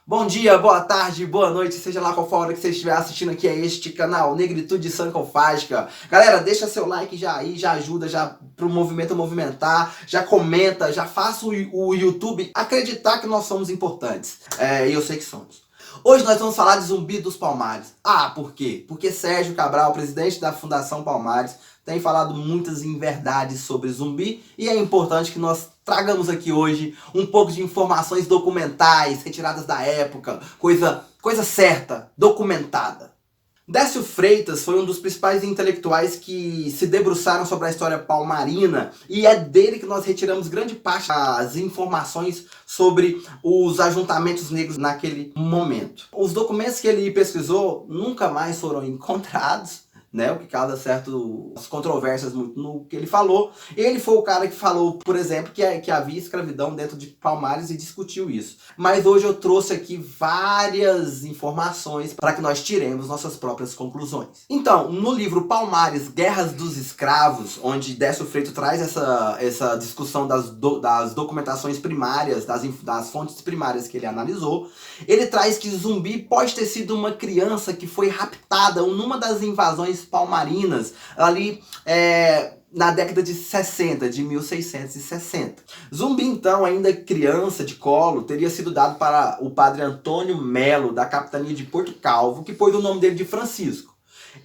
Bom dia, boa tarde, boa noite, seja lá qual for a hora que você estiver assistindo aqui a este canal, Negritude Sancofágica. Galera, deixa seu like já aí, já ajuda já pro movimento movimentar, já comenta, já faça o YouTube acreditar que nós somos importantes. E eu sei que somos. Hoje nós vamos falar de Zumbi dos Palmares. Por quê? Porque Sérgio Cabral, presidente da Fundação Palmares, tem falado muitas inverdades sobre Zumbi e é importante que nós tragamos aqui hoje um pouco de informações documentais, retiradas da época, coisa certa, documentada. Décio Freitas foi um dos principais intelectuais que se debruçaram sobre a história palmarina e é dele que nós retiramos grande parte das informações sobre os ajuntamentos negros naquele momento. Os documentos que ele pesquisou nunca mais foram encontrados, né, o que causa certas controvérsias muito no que ele falou. Ele foi o cara que falou, por exemplo, que havia escravidão dentro de Palmares e discutiu isso. Mas hoje eu trouxe aqui várias informações para que nós tiremos nossas próprias conclusões. Então, no livro Palmares, Guerras dos Escravos, onde Décio Freitas traz essa discussão das documentações primárias, das fontes primárias que ele analisou, ele traz que Zumbi pode ter sido uma criança que foi raptada numa das invasões palmarinas, ali na década de 60, de 1660. Zumbi, então, ainda criança de colo, teria sido dado para o padre Antônio Melo, da capitania de Porto Calvo, que pôs o nome dele de Francisco.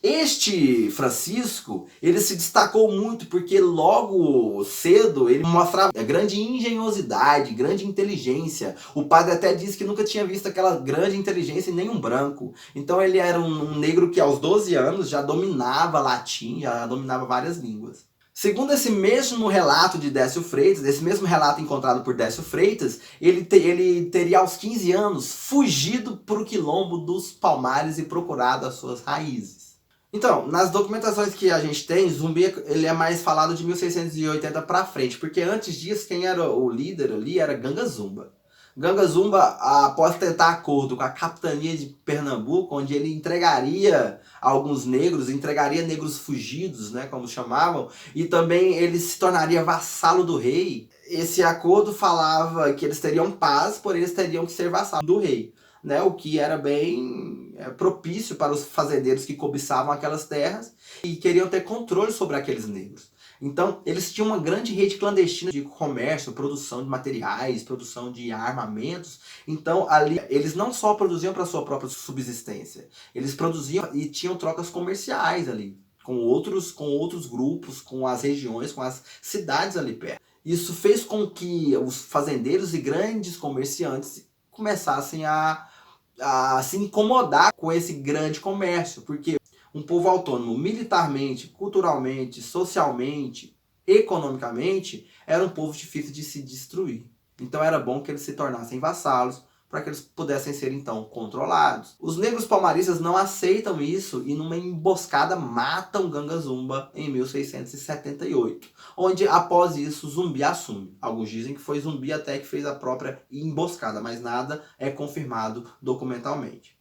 Este Francisco, ele se destacou muito porque logo cedo ele mostrava grande engenhosidade, grande inteligência. O padre até disse que nunca tinha visto aquela grande inteligência em nenhum branco. Então ele era um negro que aos 12 anos já dominava latim, já dominava várias línguas. Segundo esse mesmo relato de Décio Freitas, esse mesmo relato encontrado por Décio Freitas, ele teria aos 15 anos fugido para o quilombo dos Palmares e procurado as suas raízes. Então, nas documentações que a gente tem, Zumbi ele é mais falado de 1680 para frente, porque antes disso quem era o líder ali era Ganga Zumba. Ganga Zumba, após tentar acordo com a capitania de Pernambuco, onde ele entregaria alguns negros, entregaria negros fugidos, né, como chamavam, e também ele se tornaria vassalo do rei. Esse acordo falava que eles teriam paz, porém eles teriam que ser vassalos do rei. Né, o que era bem propício para os fazendeiros que cobiçavam aquelas terras e queriam ter controle sobre aqueles negros. Então, eles tinham uma grande rede clandestina de comércio, produção de materiais, produção de armamentos. Então, ali, eles não só produziam para sua própria subsistência, eles produziam e tinham trocas comerciais ali, com outros grupos, com as regiões, com as cidades ali perto. Isso fez com que os fazendeiros e grandes comerciantes começassem a se incomodar com esse grande comércio, porque um povo autônomo militarmente, culturalmente, socialmente, economicamente, era um povo difícil de se destruir. Então era bom que eles se tornassem vassalos, para que eles pudessem ser então controlados. Os negros palmaristas não aceitam isso e numa emboscada matam Ganga Zumba em 1678, onde após isso Zumbi assume. Alguns dizem que foi Zumbi até que fez a própria emboscada, mas nada é confirmado documentalmente.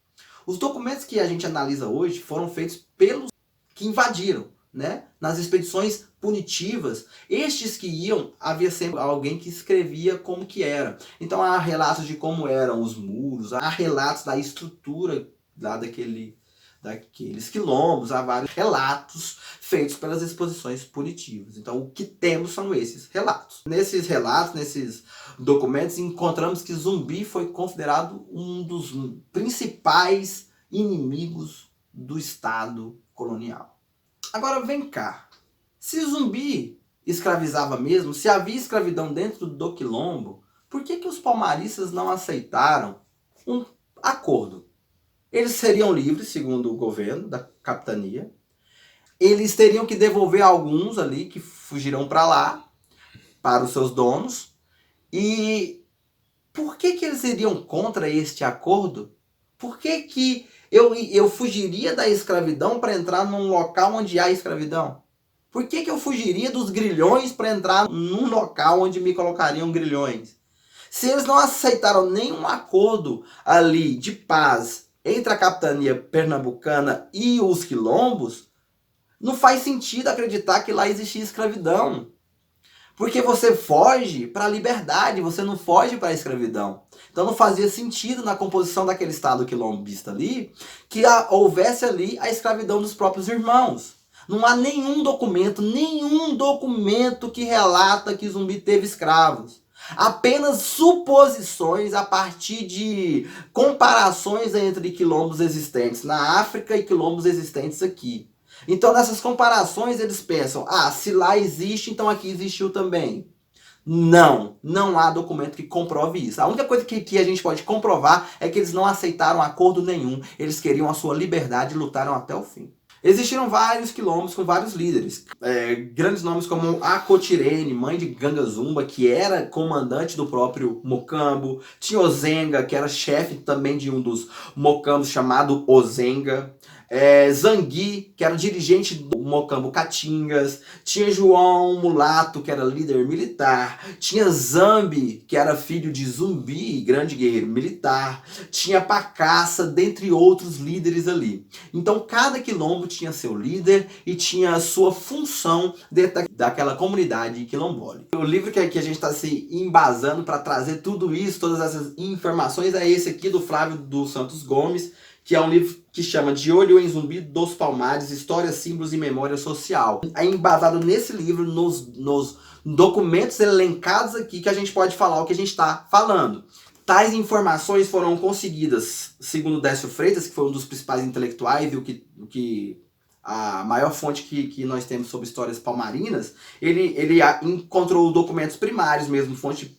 Os documentos que a gente analisa hoje foram feitos pelos que invadiram, né? Nas expedições punitivas, estes que iam, havia sempre alguém que escrevia como que era. Então há relatos de como eram os muros, há relatos da estrutura lá daqueles quilombos, há vários relatos feitos pelas exposições punitivas. Então o que temos são esses relatos. Nesses relatos, nesses documentos, encontramos que Zumbi foi considerado um dos principais inimigos do Estado colonial. Agora vem cá, se Zumbi escravizava mesmo, se havia escravidão dentro do quilombo, por que os palmaristas não aceitaram um acordo? Eles seriam livres, segundo o governo da capitania, eles teriam que devolver alguns ali que fugiram para lá, para os seus donos, e por que eles iriam contra este acordo? Por que eu fugiria da escravidão para entrar num local onde há escravidão? Por que eu fugiria dos grilhões para entrar num local onde me colocariam grilhões? Se eles não aceitaram nenhum acordo ali de paz entre a capitania pernambucana e os quilombos, não faz sentido acreditar que lá existia escravidão. Porque você foge para a liberdade, você não foge para a escravidão. Então não fazia sentido na composição daquele Estado quilombista ali que houvesse ali a escravidão dos próprios irmãos. Não há nenhum documento que relata que Zumbi teve escravos. Apenas suposições a partir de comparações entre quilombos existentes na África e quilombos existentes aqui. Então, nessas comparações, eles pensam, se lá existe, então aqui existiu também. Não há documento que comprove isso. A única coisa que a gente pode comprovar é que eles não aceitaram acordo nenhum. Eles queriam a sua liberdade e lutaram até o fim. Existiram vários quilombos com vários líderes. Grandes nomes como Acotirene, mãe de Ganga Zumba, que era comandante do próprio Mocambo. Tinha Ozenga, que era chefe também de um dos Mocambos, chamado Ozenga. Zangui, que era dirigente do Mocambo Catingas. Tinha João Mulato, que era líder militar. Tinha Zambi, que era filho de Zumbi, grande guerreiro militar. Tinha Pacaça, dentre outros líderes ali. Então cada quilombo tinha seu líder e tinha a sua função dentro daquela comunidade quilombola. O livro que a gente está se embasando para trazer tudo isso, todas essas informações, é esse aqui do Flávio dos Santos Gomes, que é um livro que chama De Olho em Zumbi dos Palmares, Histórias, Símbolos e Memória Social. É embasado nesse livro, nos documentos elencados aqui, que a gente pode falar o que a gente está falando. Tais informações foram conseguidas, segundo Décio Freitas, que foi um dos principais intelectuais e a maior fonte que nós temos sobre histórias palmarinas. Ele encontrou documentos primários mesmo, fontes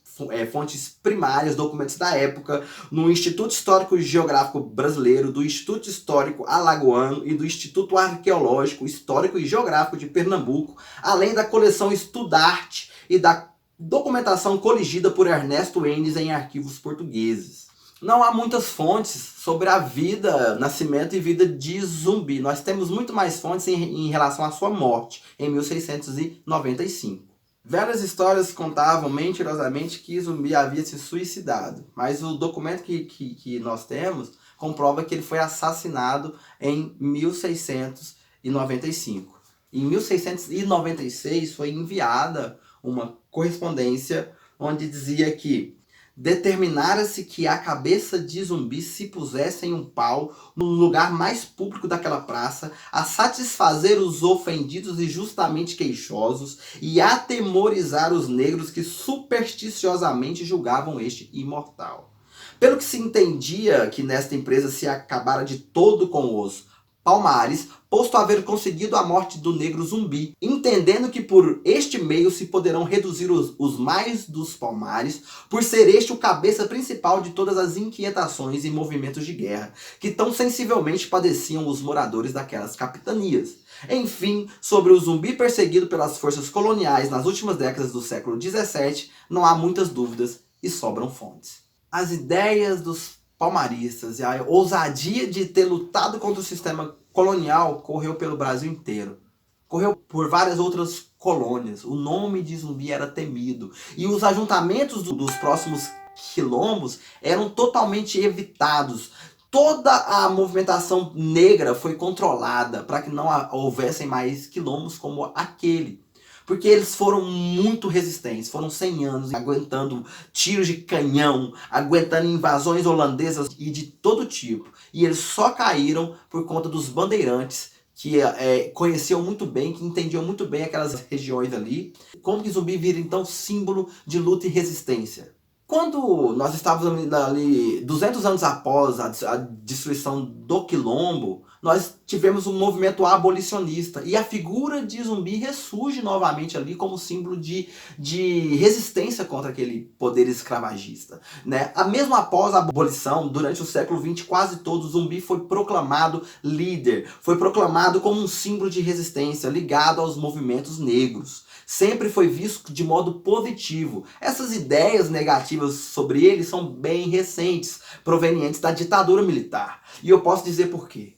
primárias, documentos da época, no Instituto Histórico e Geográfico Brasileiro, do Instituto Histórico Alagoano e do Instituto Arqueológico, Histórico e Geográfico de Pernambuco, além da coleção Estudarte e da documentação coligida por Ernesto Enes em arquivos portugueses. Não há muitas fontes sobre a vida, nascimento e vida de Zumbi. Nós temos muito mais fontes em relação à sua morte, em 1695. Velhas histórias contavam mentirosamente que Zumbi havia se suicidado, mas o documento que nós temos comprova que ele foi assassinado em 1695. Em 1696 foi enviada uma correspondência onde dizia que determinara-se que a cabeça de Zumbi se pusesse em um pau no lugar mais público daquela praça, a satisfazer os ofendidos e justamente queixosos e atemorizar os negros que supersticiosamente julgavam este imortal. Pelo que se entendia que nesta empresa se acabara de todo com os Palmares, posto haver conseguido a morte do negro Zumbi, entendendo que por este meio se poderão reduzir os mais dos Palmares, por ser este o cabeça principal de todas as inquietações e movimentos de guerra, que tão sensivelmente padeciam os moradores daquelas capitanias. Enfim, sobre o Zumbi perseguido pelas forças coloniais nas últimas décadas do século XVII, não há muitas dúvidas e sobram fontes. As ideias dos palmaristas e a ousadia de ter lutado contra o sistema colonial correu pelo Brasil inteiro. Correu por várias outras colônias. O nome de Zumbi era temido. E os ajuntamentos dos próximos quilombos eram totalmente evitados. Toda a movimentação negra foi controlada para que não houvessem mais quilombos como aquele. Porque eles foram muito resistentes, foram 100 anos aguentando tiros de canhão, aguentando invasões holandesas e de todo tipo. E eles só caíram por conta dos bandeirantes, que conheciam muito bem, que entendiam muito bem aquelas regiões ali. Como que Zumbi vira então símbolo de luta e resistência? Quando nós estávamos ali 200 anos após a destruição do Quilombo, nós tivemos um movimento abolicionista e a figura de Zumbi ressurge novamente ali como símbolo de resistência contra aquele poder escravagista, né? Mesmo após a abolição, durante o século XX, quase todo Zumbi foi proclamado líder, foi proclamado como um símbolo de resistência ligado aos movimentos negros. Sempre foi visto de modo positivo. Essas ideias negativas sobre ele são bem recentes, provenientes da ditadura militar. E eu posso dizer por quê.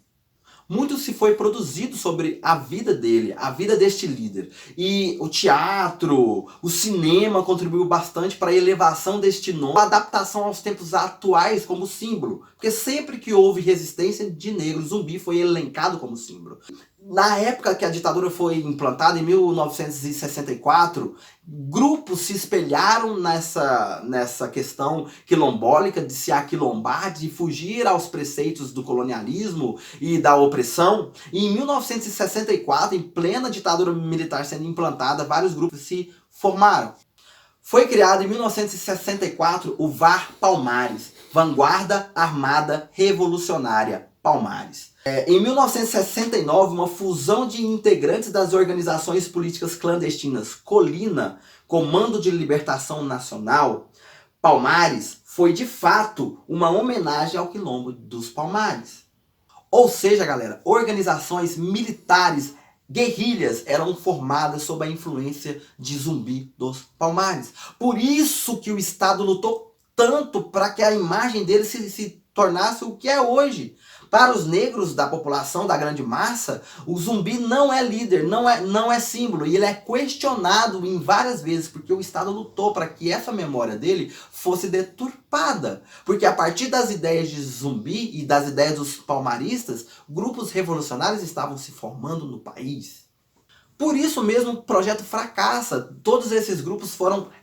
Muito se foi produzido sobre a vida dele, a vida deste líder. E o teatro, o cinema contribuiu bastante para a elevação deste nome, a adaptação aos tempos atuais como símbolo. Porque sempre que houve resistência de negros, Zumbi foi elencado como símbolo. Na época que a ditadura foi implantada, em 1964, grupos se espelharam nessa questão quilombólica de se aquilombar, de fugir aos preceitos do colonialismo e da opressão. E em 1964, em plena ditadura militar sendo implantada, vários grupos se formaram. Foi criado em 1964 o VAR Palmares, Vanguarda Armada Revolucionária Palmares. Em 1969, uma fusão de integrantes das organizações políticas clandestinas Colina, Comando de Libertação Nacional, Palmares, foi de fato uma homenagem ao Quilombo dos Palmares. Ou seja, galera, organizações militares, guerrilhas eram formadas sob a influência de Zumbi dos Palmares. Por isso que o Estado lutou tanto para que a imagem dele se tornasse o que é hoje. Para os negros da população, da grande massa, o Zumbi não é líder, não é símbolo. E ele é questionado em várias vezes, porque o Estado lutou para que essa memória dele fosse deturpada. Porque a partir das ideias de Zumbi e das ideias dos palmaristas, grupos revolucionários estavam se formando no país. Por isso mesmo o projeto fracassa. Todos esses grupos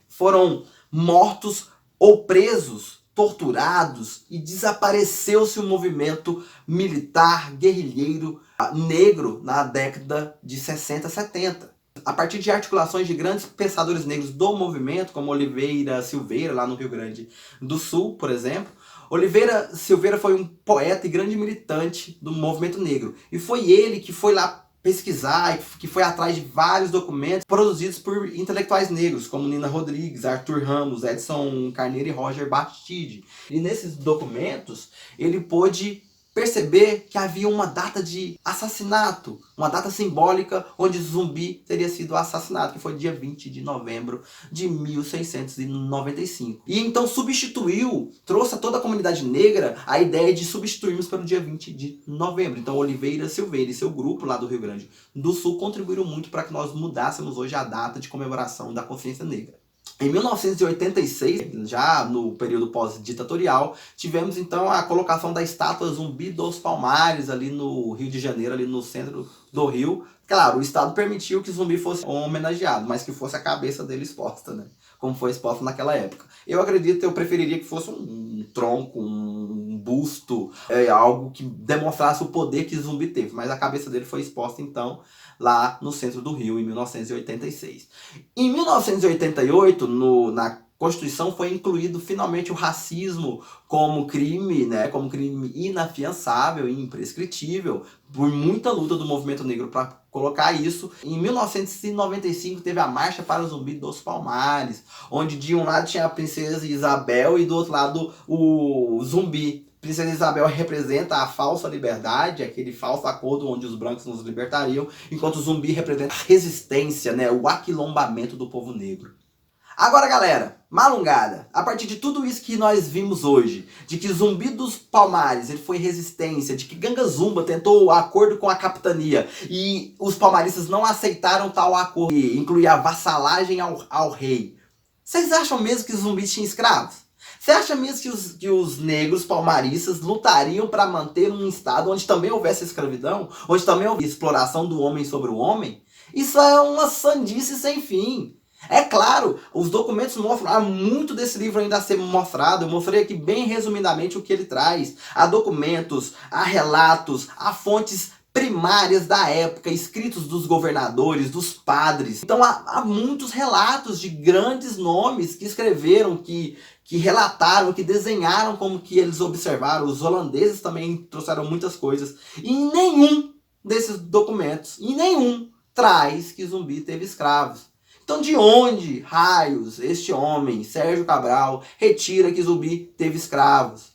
foram mortos ou presos, torturados, e desapareceu-se o movimento militar, guerrilheiro, negro na década de 60, 70. A partir de articulações de grandes pensadores negros do movimento, como Oliveira Silveira, lá no Rio Grande do Sul, por exemplo. Oliveira Silveira foi um poeta e grande militante do movimento negro. E foi ele que foi lá pesquisar, que foi atrás de vários documentos produzidos por intelectuais negros, como Nina Rodrigues, Arthur Ramos, Edson Carneiro e Roger Bastide. E nesses documentos, ele pôde perceber que havia uma data de assassinato, uma data simbólica onde Zumbi teria sido assassinado, que foi dia 20 de novembro de 1695. E então trouxe a toda a comunidade negra a ideia de substituirmos pelo dia 20 de novembro. Então Oliveira Silveira e seu grupo lá do Rio Grande do Sul contribuíram muito para que nós mudássemos hoje a data de comemoração da consciência negra. Em 1986, já no período pós-ditatorial, tivemos então a colocação da estátua Zumbi dos Palmares ali no Rio de Janeiro, ali no centro do Rio. Claro, o Estado permitiu que Zumbi fosse homenageado, mas que fosse a cabeça dele exposta, né? Como foi exposta naquela época. Eu preferiria que fosse um tronco, um busto, algo que demonstrasse o poder que Zumbi teve. Mas a cabeça dele foi exposta então lá no centro do Rio, em 1986. Em 1988, na Constituição foi incluído finalmente o racismo como crime, né, como crime inafiançável e imprescritível, por muita luta do movimento negro para colocar isso. Em 1995 teve a Marcha para o Zumbi dos Palmares, onde de um lado tinha a Princesa Isabel e do outro lado o Zumbi. Princesa Isabel representa a falsa liberdade, aquele falso acordo onde os brancos nos libertariam, enquanto o Zumbi representa a resistência, né, o aquilombamento do povo negro. Agora, galera, malungada, a partir de tudo isso que nós vimos hoje, de que Zumbi dos Palmares ele foi resistência, de que Ganga Zumba tentou acordo com a capitania e os palmaristas não aceitaram tal acordo, que incluía a vassalagem ao rei. Vocês acham mesmo que Zumbi tinha escravos? Você acha mesmo que os negros palmaristas lutariam para manter um estado onde também houvesse escravidão? Onde também houvesse exploração do homem sobre o homem? Isso é uma sandice sem fim. É claro, os documentos mostram, há muito desse livro ainda a ser mostrado. Eu mostrei aqui bem resumidamente o que ele traz. Há documentos, há relatos, há fontes primárias da época, escritos dos governadores, dos padres. Então há muitos relatos de grandes nomes que escreveram, que relataram, que desenharam como que eles observaram. Os holandeses também trouxeram muitas coisas. E em nenhum desses documentos, traz que Zumbi teve escravos. Então de onde, raios, este homem, Sérgio Cabral, retira que Zumbi teve escravos?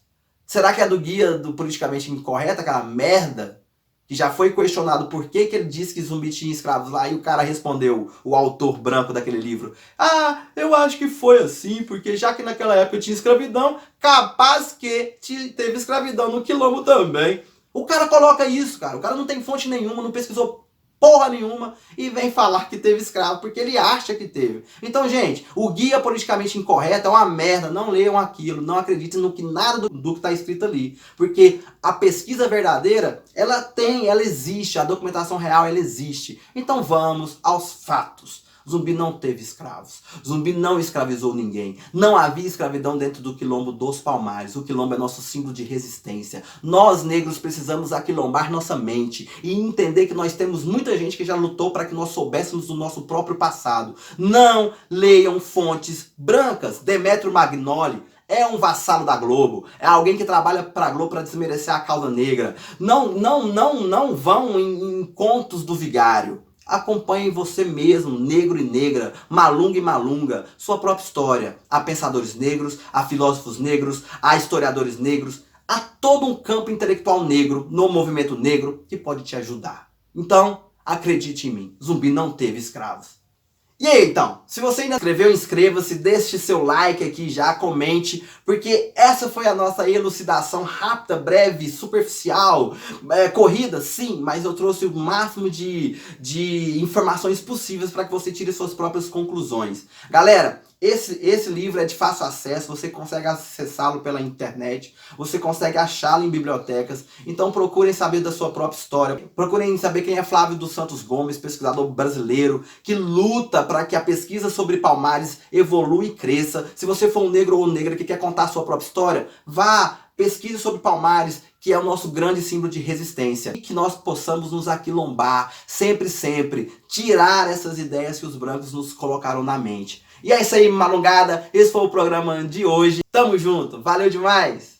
Será que é do Guia do Politicamente Incorreto, aquela merda? Que já foi questionado por que ele disse que Zumbi tinha escravos lá, e o cara respondeu, o autor branco daquele livro: ah, eu acho que foi assim, porque já que naquela época tinha escravidão, capaz que teve escravidão no Quilombo também. O cara coloca isso, cara. O cara não tem fonte nenhuma, não pesquisou porra nenhuma e vem falar que teve escravo porque ele acha que teve. Então, gente, o guia politicamente incorreto é uma merda. Não leiam aquilo, não acreditem no que nada do que está escrito ali, porque a pesquisa verdadeira, ela existe, a documentação real, ela existe. Então vamos aos fatos. Zumbi não teve escravos. Zumbi não escravizou ninguém. Não havia escravidão dentro do quilombo dos Palmares. O quilombo é nosso símbolo de resistência. Nós, negros, precisamos aquilombar nossa mente e entender que nós temos muita gente que já lutou para que nós soubéssemos do nosso próprio passado. Não leiam fontes brancas. Demétrio Magnoli é um vassalo da Globo, é alguém que trabalha pra Globo para desmerecer a causa negra. Não vão em contos do vigário. Acompanhe você mesmo, negro e negra, malunga e malunga, sua própria história. Há pensadores negros, há filósofos negros, há historiadores negros, há todo um campo intelectual negro no movimento negro que pode te ajudar. Então, acredite em mim, Zumbi não teve escravos. E aí, então, se você ainda não se inscreveu, inscreva-se, deixe seu like aqui já, comente, porque essa foi a nossa elucidação rápida, breve, superficial, corrida, sim, mas eu trouxe o máximo de informações possíveis para que você tire suas próprias conclusões. Galera, esse livro é de fácil acesso, você consegue acessá-lo pela internet, você consegue achá-lo em bibliotecas, então procurem saber da sua própria história, procurem saber quem é Flávio dos Santos Gomes, pesquisador brasileiro, que luta para que a pesquisa sobre Palmares evolua e cresça. Se você for um negro ou negra que quer contar a sua própria história, vá, pesquise sobre Palmares, que é o nosso grande símbolo de resistência. E que nós possamos nos aquilombar, sempre, tirar essas ideias que os brancos nos colocaram na mente. E é isso aí, malungada. Esse foi o programa de hoje. Tamo junto. Valeu demais!